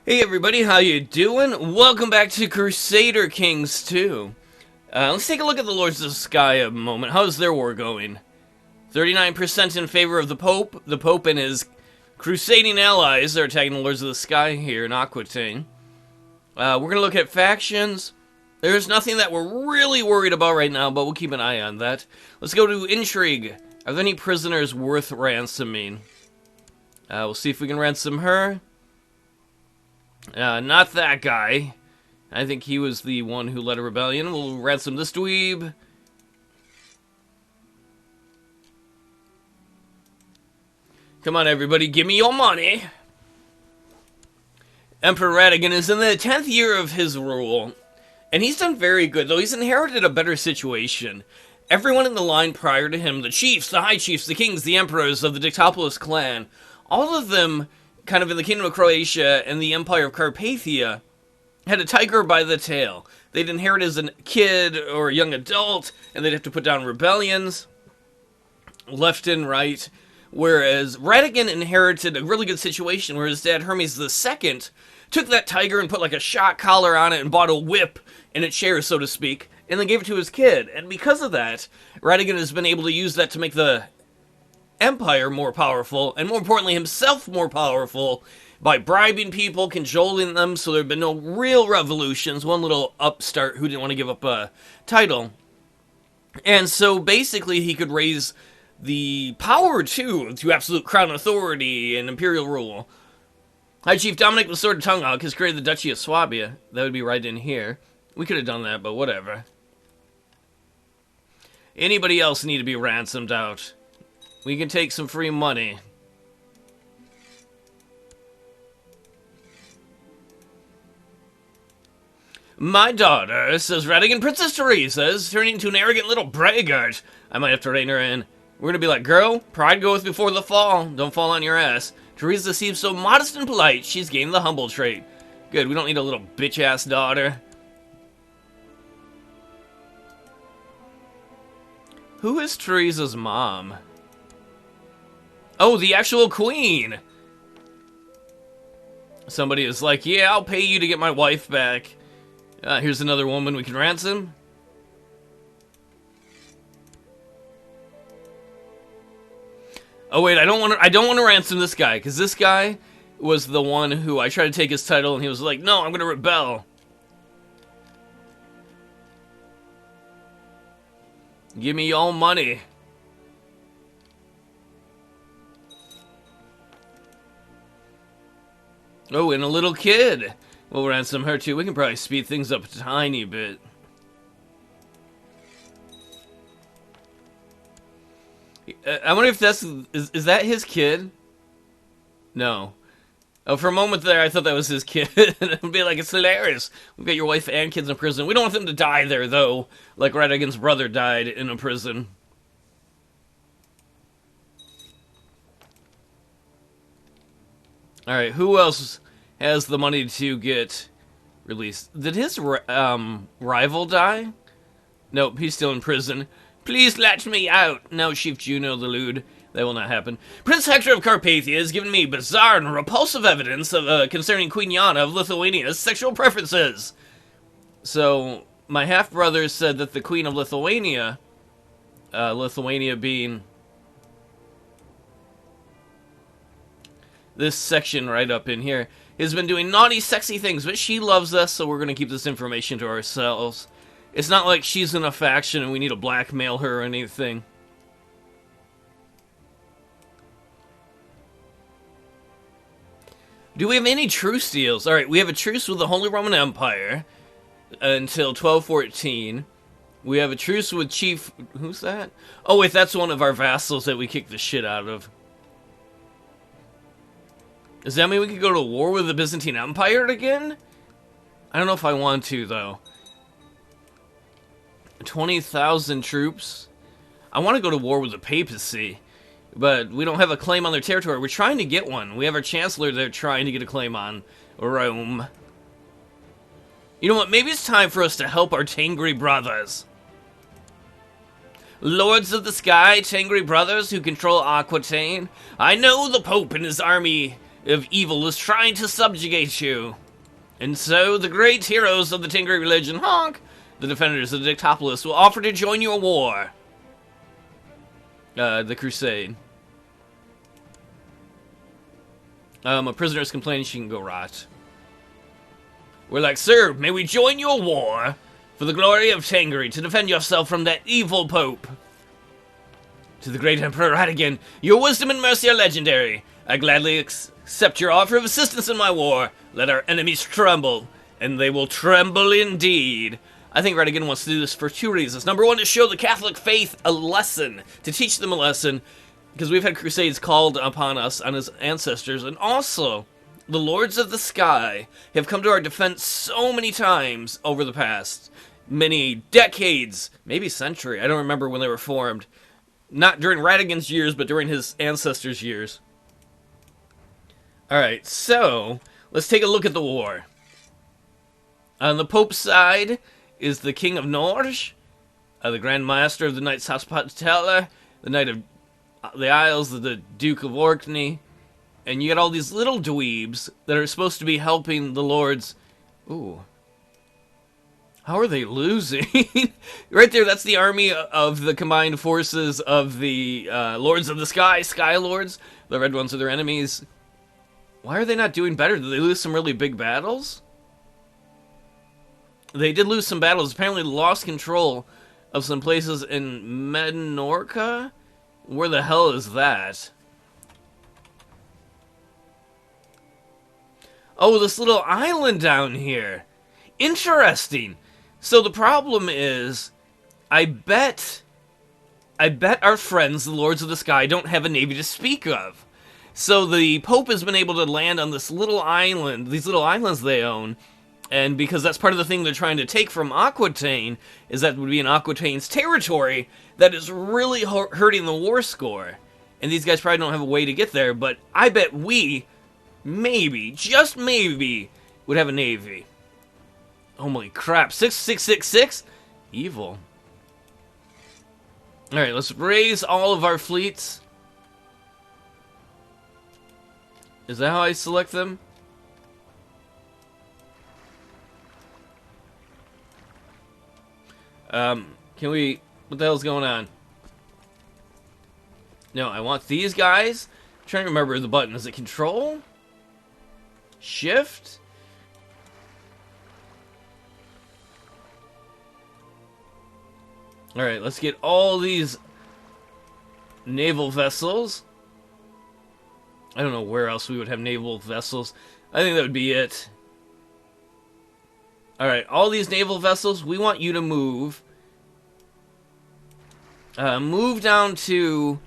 Hey everybody, how you doing? Welcome back to Crusader Kings II. Let's take a look at the Lords of the Sky a moment. How's their war going? 39% in favor of the Pope. The Pope and his crusading allies are attacking the Lords of the Sky here in Aquitaine. We're going to look at factions. There's nothing that we're really worried about right now, but we'll keep an eye on that. Let's go to Intrigue. Are there any prisoners worth ransoming? We'll see if we can ransom her. Not that guy. I think he was the one who led a rebellion. We'll ransom this dweeb. Come on, everybody, give me your money. Emperor Radigan is in the 10th year of his rule, and he's done very good, though he's inherited a better situation. Everyone in the line prior to him, the chiefs, the high chiefs, the kings, the emperors of the Dicktopolous clan, all of them kind of in the Kingdom of Croatia and the Empire of Carpathia, had a tiger by the tail. They'd inherit as a kid or a young adult, and they'd have to put down rebellions, left and right. Whereas Radigan inherited a really good situation where his dad, Hermes II, took that tiger and put like a shock collar on it and bought a whip in its share, so to speak, and then gave it to his kid. And because of that, Radigan has been able to use that to make the empire more powerful, and more importantly, himself more powerful, by bribing people, cajoling them, so there have been no real revolutions. One little upstart who didn't want to give up a title. And so basically he could raise the power, too, to absolute crown authority and imperial rule. High Chief Dominic with Sword of Tongue has created the Duchy of Swabia. That would be right in here. We could have done that, but whatever. Anybody else need to be ransomed out? We can take some free money. My daughter, says Radigan, Princess Teresa, is turning into an arrogant little braggart. I might have to rein her in. We're gonna be like, girl, pride goeth before the fall. Don't fall on your ass. Teresa seems so modest and polite, she's gained the humble trait. Good, we don't need a little bitch-ass daughter. Who is Teresa's mom? Oh, the actual queen! Somebody is like, yeah, I'll pay you to get my wife back. Here's another woman we can ransom. Oh wait, I don't want to ransom this guy, because this guy was the one who I tried to take his title, and he was like, no, I'm going to rebel. Give me all money. Oh, and a little kid. We'll ransom her too. We can probably speed things up a tiny bit. I wonder if that's... Is that his kid? No. Oh, for a moment there, I thought that was his kid. It'd be like, it's hilarious. We've got your wife and kids in prison. We don't want them to die there, though. Like Radigan's brother died in a prison. Alright, who else has the money to get released? Did his rival die? Nope, he's still in prison. Please let me out. No, Chief Juno the Lewd. That will not happen. Prince Hector of Carpathia has given me bizarre and repulsive evidence of concerning Queen Yana of Lithuania's sexual preferences. So, my half-brother said that the Queen of Lithuania, Lithuania being this section right up in here, has been doing naughty, sexy things, but she loves us, so we're going to keep this information to ourselves. It's not like she's in a faction and we need to blackmail her or anything. Do we have any truce deals? Alright, we have a truce with the Holy Roman Empire until 1214. We have a truce with Chief... Who's that? Oh, wait, that's one of our vassals that we kicked the shit out of. Does that mean we could go to war with the Byzantine Empire again? I don't know if I want to, though. 20,000 troops. I want to go to war with the papacy, but we don't have a claim on their territory. We're trying to get one. We have our chancellor there trying to get a claim on Rome. You know what? Maybe it's time for us to help our Tengri brothers. Lords of the Sky, Tengri brothers who control Aquitaine. I know the Pope and his army of evil is trying to subjugate you. And so the great heroes of the Tingri religion, honk, the defenders of the Dicktopolous, will offer to join your war. The crusade. A prisoner's complaining she can go rot. We're like, sir, may we join your war for the glory of Tangri to defend yourself from that evil pope? To the great Emperor Radigan, your wisdom and mercy are legendary. I gladly accept your offer of assistance in my war. Let our enemies tremble, and they will tremble indeed. I think Radigan wants to do this for two reasons. Number one, to show the Catholic faith a lesson, to teach them a lesson, because we've had crusades called upon us on his ancestors, and also, the Lords of the Sky have come to our defense so many times over the past many decades, maybe century. I don't remember when they were formed. Not during Radigan's years, but during his ancestors' years. Alright, so, let's take a look at the war. On the Pope's side is the King of Norge, the Grand Master of the Knights Hospitaller, the Knight of the Isles, the Duke of Orkney, and you got all these little dweebs that are supposed to be helping the lords. Ooh. How are they losing? Right there, that's the army of the combined forces of the Lords of the Sky, Sky Lords. The red ones are their enemies. Why are they not doing better? Did they lose some really big battles? They did lose some battles. Apparently lost control of some places in Menorca? Where the hell is that? Oh, this little island down here. Interesting. So the problem is, I bet our friends, the Lords of the Sky, don't have a navy to speak of. So the Pope has been able to land on this little island, these little islands they own, and because that's part of the thing they're trying to take from Aquitaine, is that would be in Aquitaine's territory, that is really hurting the war score. And these guys probably don't have a way to get there, but I bet we, maybe, just maybe, would have a navy. Holy crap, 6666? Evil. Alright, let's raise all of our fleets. Is that how I select them? Can we... What the hell's going on? No, I want these guys. I'm trying to remember the button. Is it Control? Shift? Alright, let's get all these naval vessels. I don't know where else we would have naval vessels. I think that would be it. Alright, all these naval vessels, we want you to move. Move down to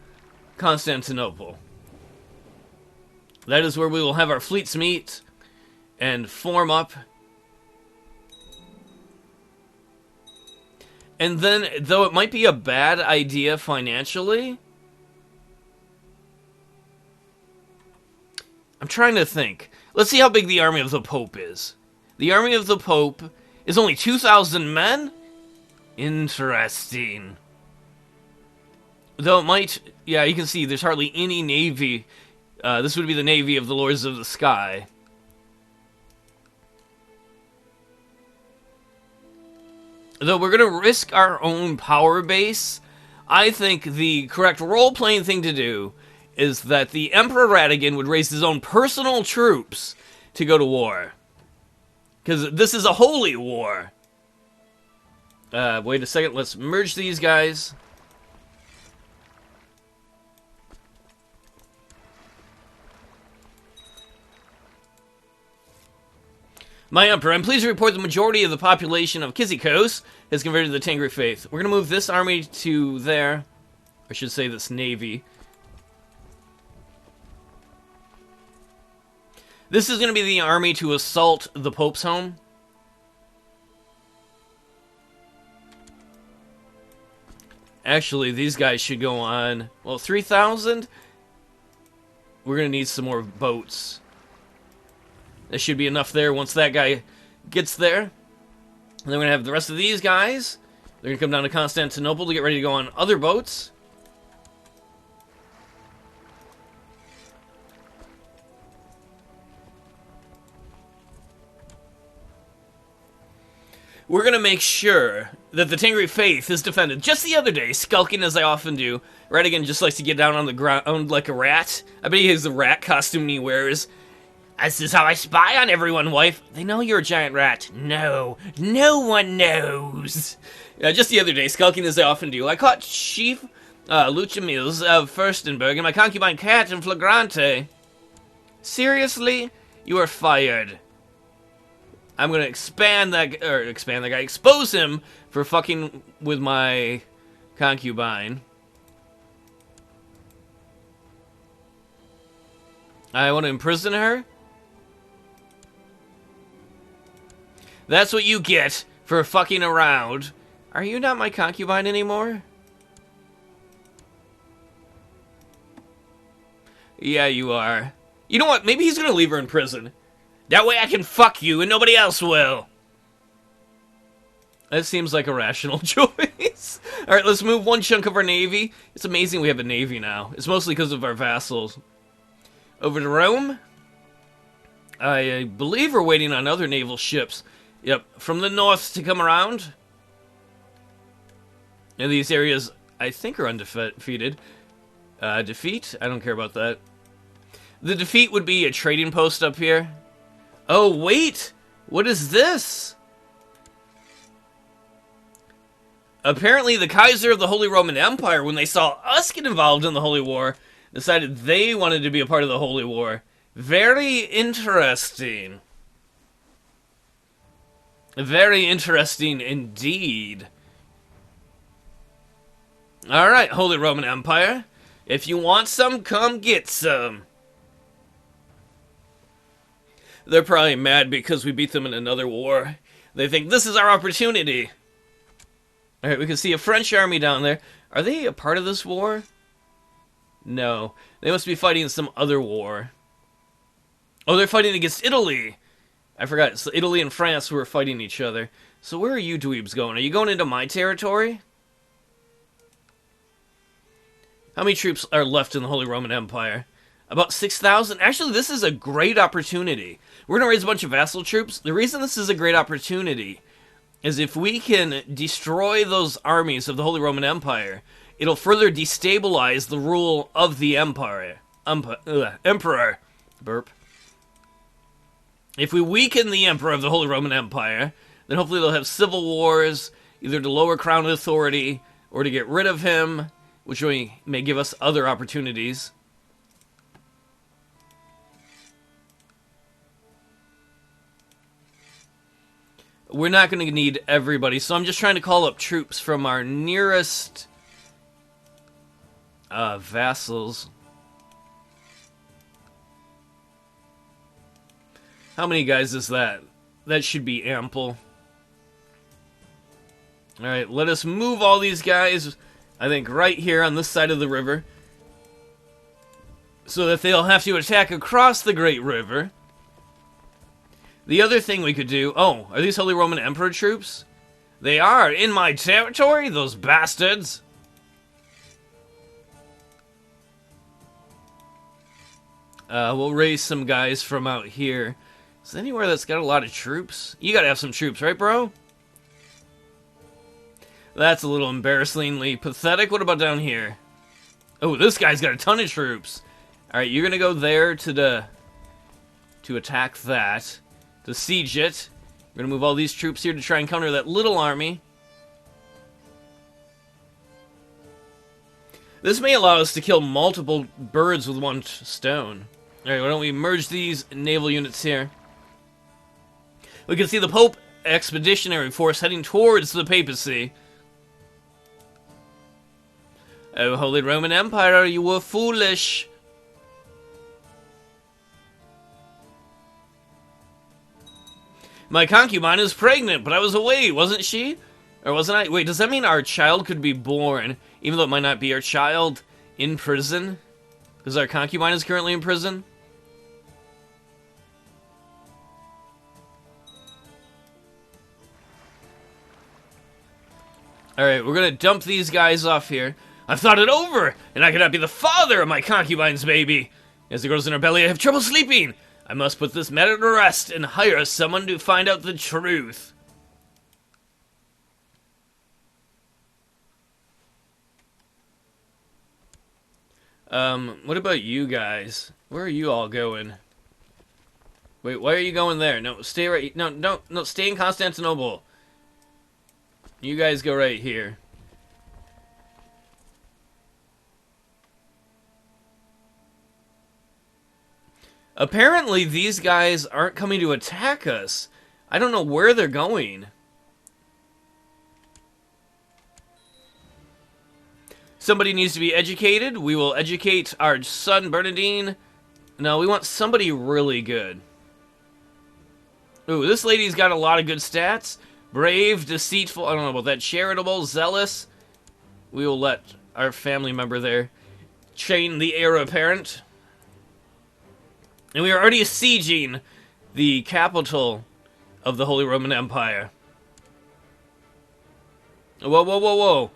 Constantinople. That is where we will have our fleets meet and form up. And then, though it might be a bad idea financially, I'm trying to think. Let's see how big the army of the Pope is. The army of the Pope is only 2,000 men? Interesting. Though it might... Yeah, you can see there's hardly any navy. This would be the navy of the Lords of the Sky. Though we're going to risk our own power base, I think the correct role-playing thing to do is that the Emperor Radigan would raise his own personal troops to go to war. Because this is a holy war. Wait a second, let's merge these guys. My Emperor, I'm pleased to report the majority of the population of Kyzikos has converted to the Tengri faith. We're going to move this army to there. I should say this navy. This is going to be the army to assault the Pope's home. Actually, these guys should go on... Well, 3,000? We're going to need some more boats. There should be enough there once that guy gets there. And then we're going to have the rest of these guys. They're going to come down to Constantinople to get ready to go on other boats. we're gonna make sure that the Tengri faith is defended. Just the other day, skulking as I often do, Redigan just likes to get down on the ground like a rat. I bet he has the rat costume he wears. This is how I spy on everyone, wife. They know you're a giant rat. No, no one knows. Just the other day, skulking as I often do, I caught Chief Luchamils of Furstenberg and my concubine Cat in flagrante. Seriously? You are fired. I'm gonna expose him for fucking with my concubine. I want to imprison her? That's what you get for fucking around. Are you not my concubine anymore? Yeah, you are. You know what? Maybe he's gonna leave her in prison. That way I can fuck you and nobody else will. That seems like a rational choice. Alright, let's move one chunk of our navy. It's amazing we have a navy now. It's mostly because of our vassals. Over to Rome. I believe we're waiting on other naval ships. Yep, from the north to come around. And these areas, I think, are undefeated. Defeat? I don't care about that. The defeat would be a trading post up here. Oh, wait! What is this? Apparently, the Kaiser of the Holy Roman Empire, when they saw us get involved in the Holy War, decided they wanted to be a part of the Holy War. Very interesting. Very interesting indeed. Alright, Holy Roman Empire. If you want some, come get some. They're probably mad because we beat them in another war. They think this is our opportunity. Alright, we can see a French army down there. Are they a part of this war? No. They must be fighting some other war. Oh, they're fighting against Italy. I forgot. It's Italy and France who are fighting each other. So where are you dweebs going? Are you going into my territory? How many troops are left in the Holy Roman Empire? About 6,000? Actually, this is a great opportunity. We're going to raise a bunch of vassal troops. The reason this is a great opportunity is if we can destroy those armies of the Holy Roman Empire, it'll further destabilize the rule of the empire. Emperor. Burp. If we weaken the Emperor of the Holy Roman Empire, then hopefully they'll have civil wars, either to lower crown authority or to get rid of him, which may give us other opportunities. We're not going to need everybody, so I'm just trying to call up troops from our nearest vassals. How many guys is that? That should be ample. Alright, let us move all these guys, I think, right here on this side of the river, so that they'll have to attack across the Great River. The other thing we could do... Oh, are these Holy Roman Emperor troops? They are! In my territory, those bastards! We'll raise some guys from out here. Is there anywhere that's got a lot of troops? You gotta have some troops, right, bro? That's a little embarrassingly pathetic. What about down here? Oh, this guy's got a ton of troops. Alright, you're gonna go there to attack that. To siege it. We're gonna move all these troops here to try and counter that little army. This may allow us to kill multiple birds with one stone. Alright, why don't we merge these naval units here? We can see the Pope Expeditionary Force heading towards the papacy. Oh, Holy Roman Empire, you were foolish. My concubine is pregnant, but I was away, wasn't she? Or wasn't I? Wait, does that mean our child could be born, even though it might not be our child, in prison? Because our concubine is currently in prison? Alright, we're gonna dump these guys off here. I've thought it over, and I cannot be the father of my concubine's baby. As it grows in her belly, I have trouble sleeping. I must put this matter to rest and hire someone to find out the truth. What about you guys? Where are you all going? Wait, why are you going there? No, stay right... No, stay in Constantinople. You guys go right here. Apparently, these guys aren't coming to attack us. I don't know where they're going. Somebody needs to be educated. We will educate our son, Bernardine. No, we want somebody really good. Ooh, this lady's got a lot of good stats. Brave, deceitful, I don't know about that. Charitable, zealous. We will let our family member there train the heir apparent. And we are already sieging the capital of the Holy Roman Empire. Whoa, whoa, whoa, whoa.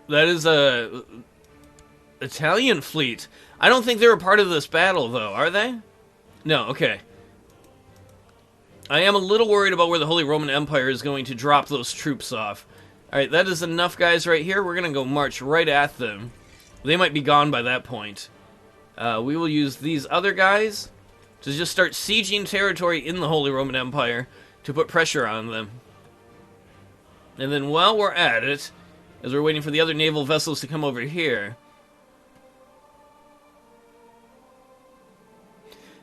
That is a Italian fleet. I don't think they're a part of this battle, though, are they? No, okay. I am a little worried about where the Holy Roman Empire is going to drop those troops off. Alright, that is enough guys right here. We're going to go march right at them. They might be gone by that point. We will use these other guys to just start sieging territory in the Holy Roman Empire to put pressure on them. And then while we're at it, as we're waiting for the other naval vessels to come over here,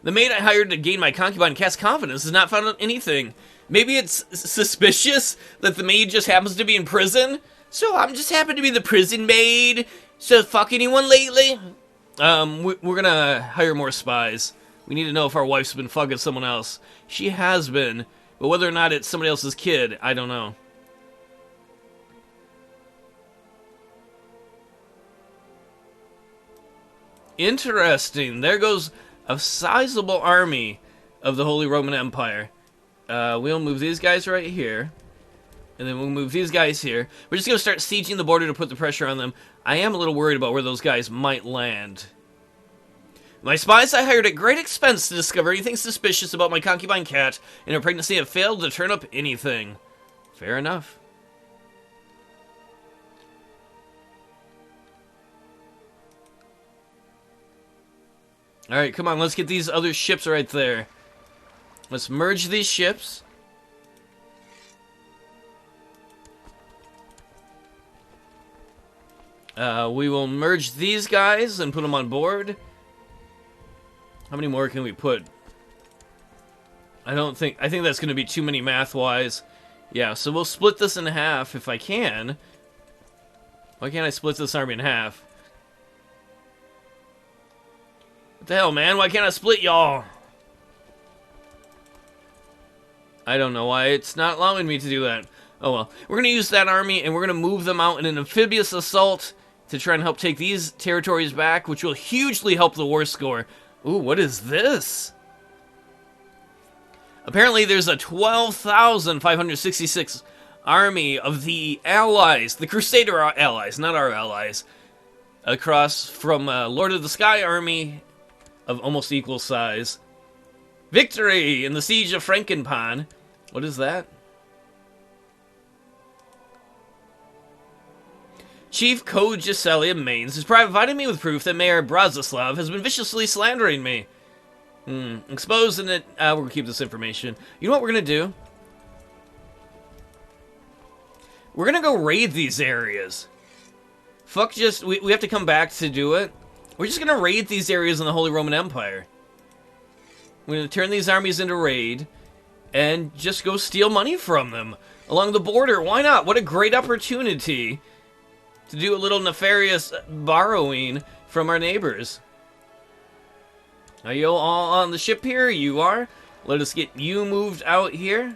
the maid I hired to gain my concubine Cat's confidence has not found out anything. Maybe it's suspicious that the maid just happens to be in prison. So I'm just happen to be the prison maid. So fuck anyone lately? We're gonna hire more spies. We need to know if our wife's been fucking someone else. She has been, but whether or not it's somebody else's kid, I don't know. Interesting. There goes a sizable army of the Holy Roman Empire. We'll move these guys right here. And then we'll move these guys here. We're just going to start sieging the border to put the pressure on them. I am a little worried about where those guys might land. My spies I hired at great expense to discover anything suspicious about my concubine Cat and her pregnancy have failed to turn up anything. Fair enough. Alright, come on, let's get these other ships right there. Let's merge these ships. We will merge these guys and put them on board. How many more can we put? I think that's going to be too many math-wise. Yeah, so we'll split this in half if I can. Why can't I split this army in half? What the hell, man? Why can't I split y'all? I don't know why it's not allowing me to do that. Oh well. We're going to use that army, and we're going to move them out in an amphibious assault to try and help take these territories back, which will hugely help the war score. Ooh, what is this? Apparently there's a 12,566 army of the allies, the Crusader allies, not our allies, across from Lord of the Sky army of almost equal size. Victory in the siege of Frankenpan. What is that? Chief Kogiseli Maines has provided me with proof that Mayor Bratislav has been viciously slandering me. Exposed in it. We're gonna keep this information. You know what we're gonna do? We're gonna go raid these areas. Fuck just... We have to come back to do it. We're just gonna raid these areas in the Holy Roman Empire. We're gonna turn these armies into raid and just go steal money from them along the border. Why not? What a great opportunity to do a little nefarious borrowing from our neighbors. Are you all on the ship here? You are. Let us get you moved out here.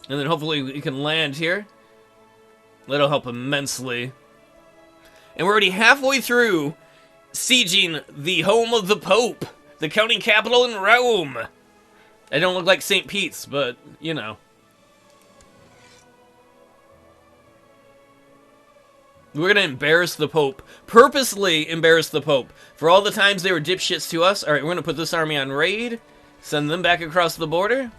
And then hopefully we can land here. That'll help immensely. And we're already halfway through sieging the home of the Pope, the county capital in Rome. I don't look like St. Pete's, but, you know. We're gonna embarrass the Pope. Purposely embarrass the Pope. For all the times they were dipshits to us. Alright, we're gonna put this army on raid. Send them back across the border.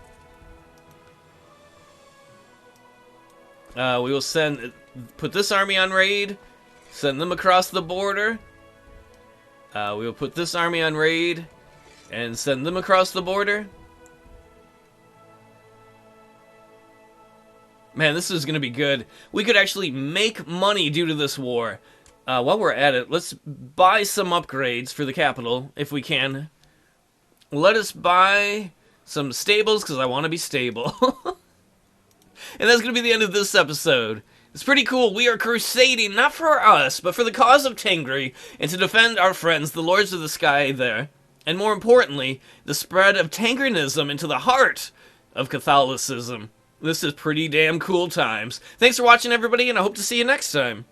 We will send put this army on raid, send them across the border. We will put this army on raid and send them across the border. Man, this is going to be good. We could actually make money due to this war. While we're at it, let's buy some upgrades for the capital, if we can. Let us buy some stables, because I want to be stable. And that's going to be the end of this episode. It's pretty cool. We are crusading, not for us, but for the cause of Tengri, and to defend our friends, the Lords of the Sky there. And more importantly, the spread of Tengrinism into the heart of Catholicism. This is pretty damn cool times. Thanks for watching, everybody, and I hope to see you next time.